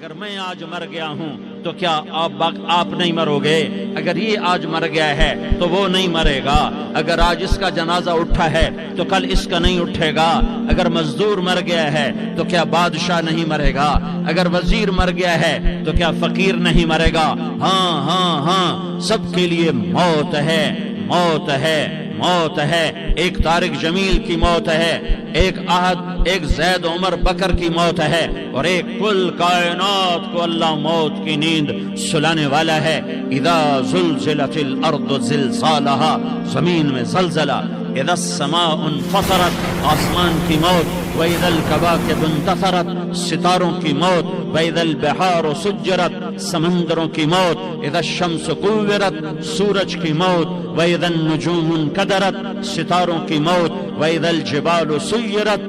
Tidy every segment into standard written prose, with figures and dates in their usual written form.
اگر میں آج مر گیا ہوں تو کیا آپ نہیں مرو گے؟ اگر یہ آج مر گیا ہے تو وہ نہیں مرے گا۔ اگر آج اس کا جنازہ اٹھا ہے تو کل اس کا نہیں اٹھے گا۔ اگر مزدور مر گیا ہے تو کیا بادشاہ نہیں مرے گا؟ اگر وزیر مر گیا ہے تو کیا فقیر نہیں مرے گا؟ ہاں ہاں ہاں، سب کے لیے موت ہے، موت ہے، موت ہے۔ ایک طارق جمیل کی موت ہے، ایک زید عمر بکر کی موت ہے، اور ایک کل کائنات کو اللہ موت کی نیند سلانے والا ہے۔ اذا زلزلت الارض زلزالہا، زمین میں زلزلہ، اذا السماء انفطرت، آسمان کی موت، وَإِذَا الْكَوَاكِبُ انتثرت، ستاروں کی موت، وَإِذَا الْبِحَارُ سُجِّرَتْ، سمندروں کی موت، اذا الشمس كُوِّرَتْ، سورج کی موت، وَإِذَا النُّجُومُ انكَدَرَتْ، ستاروں کی موت، وَإِذَا الْجِبَالُ سُيِّرَتْ،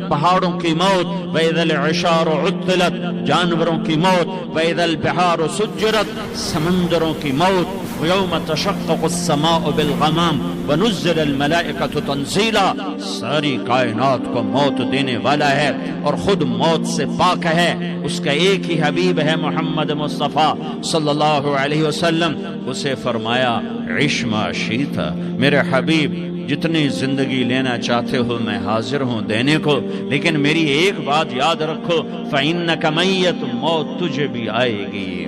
پہاڑوں کی موت، وَإِذَا الْعِشَارُ عُطِّلَتْ، جانوروں کی موت، وَإِذَا الْبِحَارُ سُجِّرَتْ، سمندروں کی موت، وَيَوْمَ تَشَقَّقُ السَّمَاءُ بِالْغَمَامِ وَنُزِّلَ الْمَلَائِكَةُ تَنزِيلًا۔ ساری کائنات کو موت دینے والا ہے اور خود موت سے پاک ہے۔ اس کا ایک ہی حبیب ہے محمد مصطفیٰ صلی اللہ علیہ وسلم۔ اسے فرمایا عِش ما شئت، میرے حبیب جتنی زندگی لینا چاہتے ہو میں حاضر ہوں دینے کو، لیکن میری ایک بات یاد رکھو، فَإِنَّكَ مَيِّتٌ، موت تجھے بھی آئے گی۔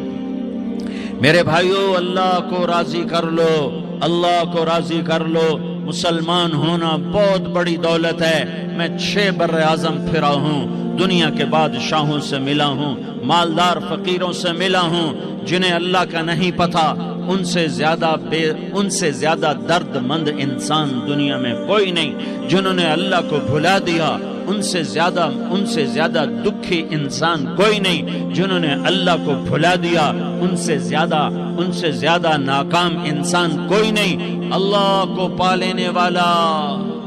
میرے بھائیو، اللہ کو راضی کر لو، اللہ کو راضی کر لو۔ مسلمان ہونا بہت بڑی دولت ہے۔ میں 6 بر اعظم پھرا ہوں، دنیا کے بادشاہوں سے ملا ہوں، مالدار فقیروں سے ملا ہوں، جنہیں اللہ کا نہیں پتہ، ان سے زیادہ درد مند انسان دنیا میں کوئی نہیں۔ جنہوں نے اللہ کو بھلا دیا ان سے زیادہ دکھی انسان کوئی نہیں۔ جنہوں نے اللہ کو بھلا دیا ان سے زیادہ ناکام انسان کوئی نہیں۔ اللہ کو پا لینے والا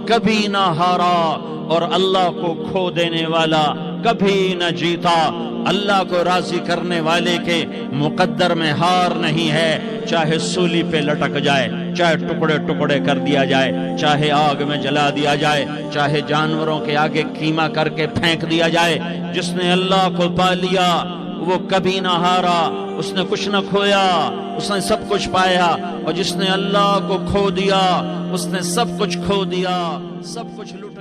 کبھی نہ ہارا، اور اللہ کو کھو دینے والا کبھی نہ جیتا۔ اللہ کو راضی کرنے والے کے مقدر میں ہار نہیں ہے، چاہے سولی پہ لٹک جائے، چاہے ٹکڑے ٹکڑے کر دیا جائے، چاہے آگ میں جلا دیا جائے، چاہے جانوروں کے آگے قیمہ کر کے پھینک دیا جائے۔ جس نے اللہ کو پا لیا وہ کبھی نہ ہارا، اس نے کچھ نہ کھویا، اس نے سب کچھ پایا۔ اور جس نے اللہ کو کھو دیا اس نے سب کچھ کھو دیا، سب کچھ لٹ